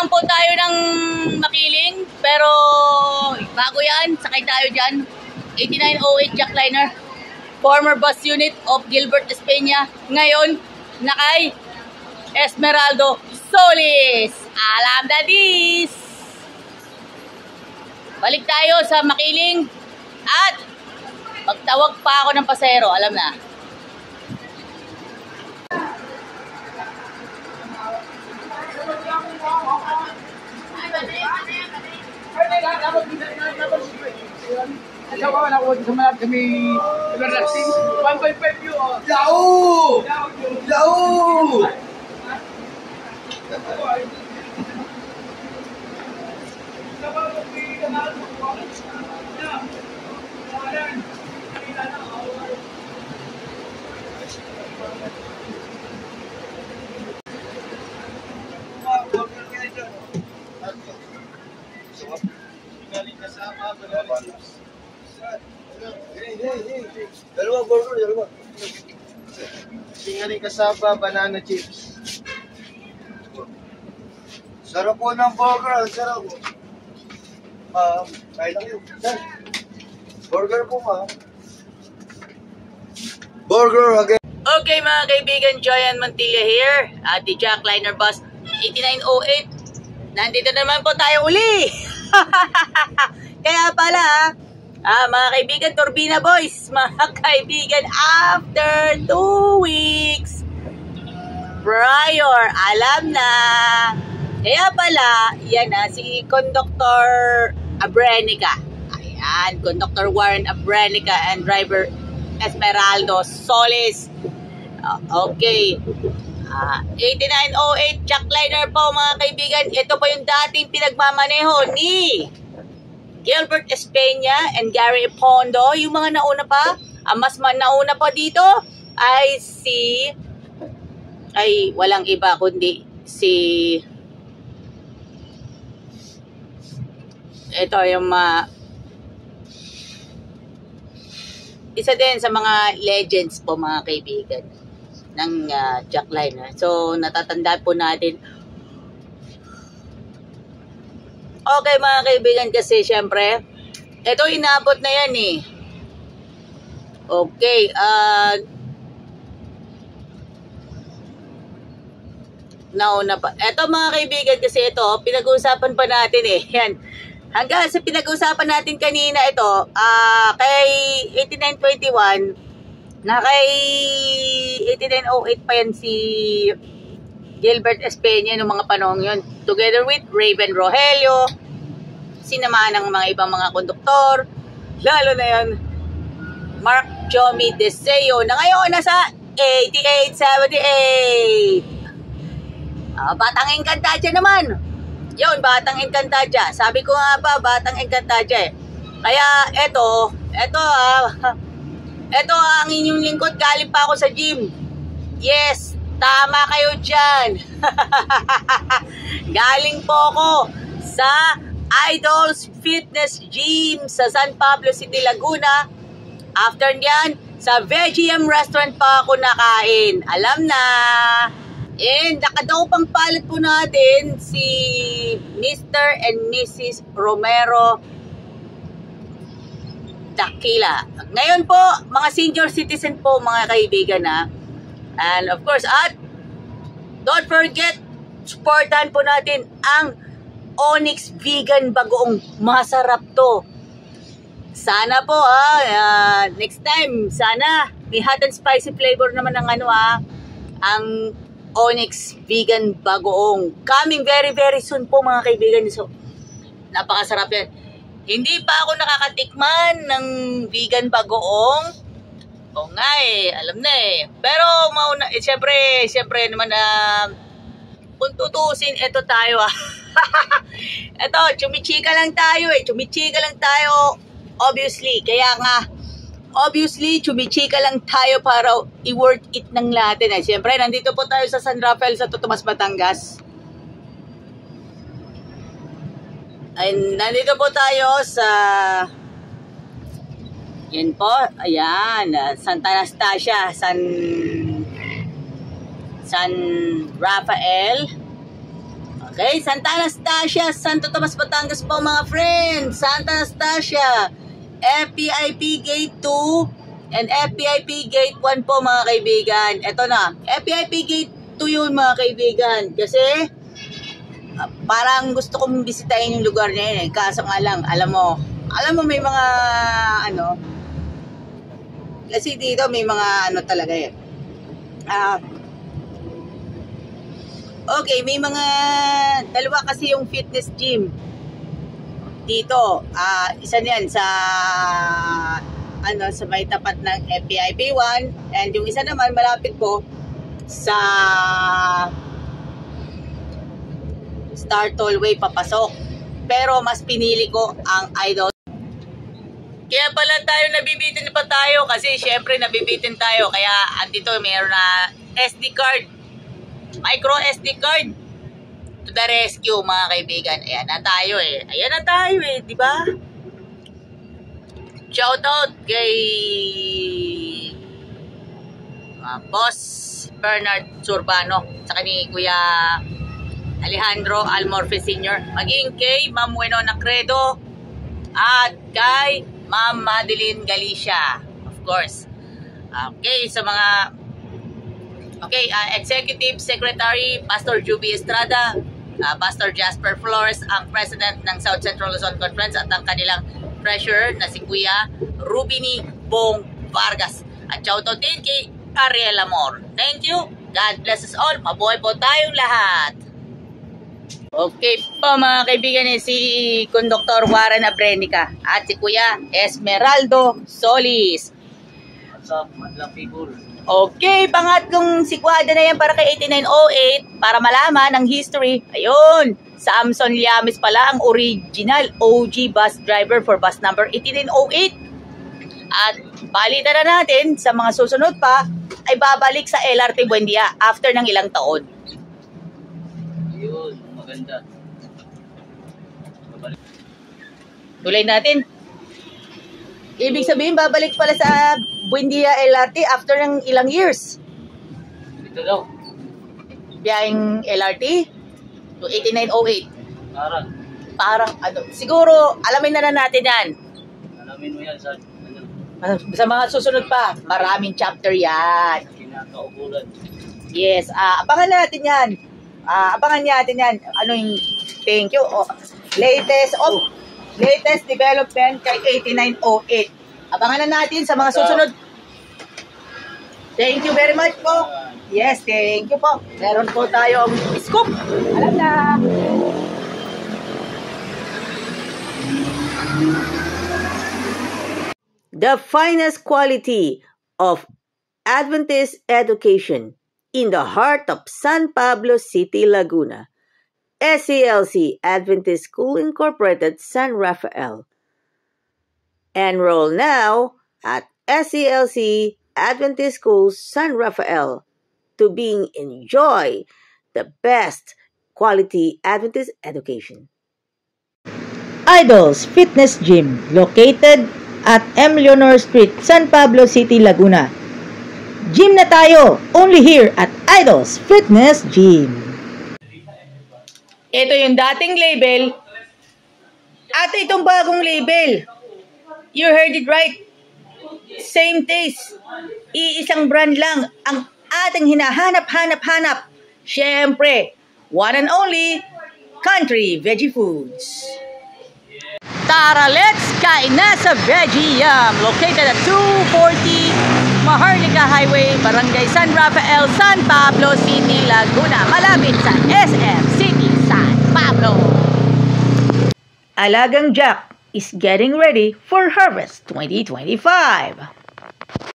naman po tayo ng Makiling, pero bago yan, sakay tayo dyan. 8908 Jackliner, former bus unit of Gilbert Espeña, ngayon nakay Esmeraldo Solis. Alam na dis! Balik tayo sa Makiling at magtawag pa ako ng pasahero, alam na. Asawa na ako sa mga kami everlasting 1.5 view. Jauh! Jauh! Dalawa burger, dalawa. Singaling kasaba, banana chips. Sarap po ng burger, sarap po. Kahit yun. Burger po, ma'am. Burger again. Okay mga kaibigan, Joyan Montilla here at the Jackliner Bus 8908. Nandito naman po tayo uli. Kaya pala, mga kaibigan, Turbina Boys, mga kaibigan, after 2 weeks prior, alam na. Kaya pala, yan na, si Conductor Abrenica. Ayan, Conductor Warren Abrenica and driver Esmeraldo Solis. Okay. 8908 Jackliner po mga kaibigan. Ito po yung dating pinagmamaneho ni Gilbert Espeña and Gary Pondo. Yung mga nauna pa, mas nauna pa dito ay walang iba kundi ito yung isa din sa mga legends po mga kaibigan ng Jackliner. So natatandaan po natin. Okay mga kaibigan, kasi syempre ito inabot na yan eh. Okay, nauna pa. Ito mga kaibigan, kasi ito pinag-uusapan pa natin eh. Yan. Hanggang sa pinag-uusapan natin kanina ito, kay 8921 na kay 8908 pa yan si Gilbert Espeña noong mga panahon yun. Together with Raven Rogelio, sinamahan ng mga ibang mga konduktor, lalo na yan, Mark Jomi Deseo, na ngayon nasa 8878. Batang Encantadia naman. Yun, Batang Encantadia. Sabi ko nga ba, Batang Encantadia eh. Kaya eto ang inyong lingkod, galing pa ako sa gym. Yes, tama kayo dyan. Galing po ako sa Idols Fitness Gym sa San Pablo City, Laguna. After nyan, sa VGM Restaurant pa ako nakain. Alam na. And nakadaupang palit po natin si Mr. and Mrs. Romero Dakila. Ngayon po, mga senior citizen po mga kaibigan na. And of course, at don't forget, supportan po natin ang Onyx Vegan Bagoong. Masarap to. Sana po next time, sana may hot and spicy flavor naman ng ang Onyx Vegan Bagoong. Coming very very soon po mga kaibigan. So, napakasarap yan. Hindi pa ako nakakatikman ng vegan bagoong. Oo nga eh, alam na eh. Pero mauna, syempre naman kung tutusin, ito tayo Ito, chumichika lang tayo eh. Chumichika lang tayo, obviously. Kaya nga, obviously, chumichika lang tayo para i-worth it ng natin eh. Syempre, nandito po tayo sa San Rafael sa Totomas, Batangas. Ay, nandito po tayo sa yan po, ayan, Santa Anastasia, San Rafael. Okay, Santa Anastasia, Santo Tomas, Batangas po mga friends. Santa Anastasia, FPIP Gate 2 and FPIP Gate 1 po mga kaibigan. Ito na, FPIP Gate 2 yun mga kaibigan. Kasi, parang gusto kong bisitahin yung lugar na yun eh. Kaso nga lang, alam mo may mga, kasi dito may mga talaga eh. Okay, may mga dalawa kasi yung fitness gym dito. Isa niyan sa sa may tapat ng FPIP 1 and yung isa naman malapit po sa Star Tollway papasok. Pero mas pinili ko ang Idol. Kaya pala tayo nabibitin pa tayo kasi syempre nabibitin tayo kaya andito mayroon na SD card. Micro SD card to the rescue mga kaibigan. Ayan na tayo eh. Di ba? Shout out kay Boss Bernard Surbano sa ni Kuya Alejandro Almorfe Sr. Maging kay Ma'am Winona Credo at kay Ma'am Madeline Galicia. Of course. Okay, sa mga Executive Secretary Pastor Juby Estrada, Pastor Jasper Flores, ang President ng South Central Luzon Conference at ang kanilang Treasurer na si Kuya Rubini Bong Vargas. At shoutout din kay Ariel Amor. Thank you. God bless us all. Mabuhay po tayong lahat. Okay po mga kaibigan, si Conductor Warren Abrenica at si Kuya Esmeraldo Solis. What's up, madlang people? Okay, pangatlong sikwada na yan para kay 8908 para malaman ang history. Ayun, Samson Llames pala ang original OG bus driver for bus number 8908. At palitan na natin sa mga susunod pa ay babalik sa LRT Buendia after ng ilang taon. Yun, maganda. Tuloy natin. Ibig sabihin, babalik pala sa Buendia LRT after ng ilang years. Dito daw. Biyaheng LRT to 8908. Parang, siguro, alamin na natin yan. alamin mo yan sa, Sa mga susunod pa, maraming chapter yan. kinakaubulan. Yes, abangan natin yan. Ano yung, thank you. Latest development kay 8908. Abangan na natin sa mga susunod. Thank you very much po. Yes, thank you po. Meron po tayong scoop. Alam na. The finest quality of Adventist education in the heart of San Pablo City, Laguna. SCLC Adventist School Incorporated, San Rafael. Enroll now at SCLC Adventist School, San Rafael to enjoy the best quality Adventist education. Idols Fitness Gym located at M. Leonor Street, San Pablo City, Laguna. Gym na tayo, only here at Idols Fitness Gym. Ito yung dating label at itong bagong label. You heard it right. Same taste. Iisang brand lang ang ating hinahanap-hanap-hanap. Siyempre, one and only Country Veggie Foods. Tara, let's kain na sa Veggie Yum, located at 240 Maharlika Highway, Barangay San Rafael, San Pablo City, Laguna, malapit sa SM City, San Pablo. Alagang Jack is getting ready for Harvest 2025.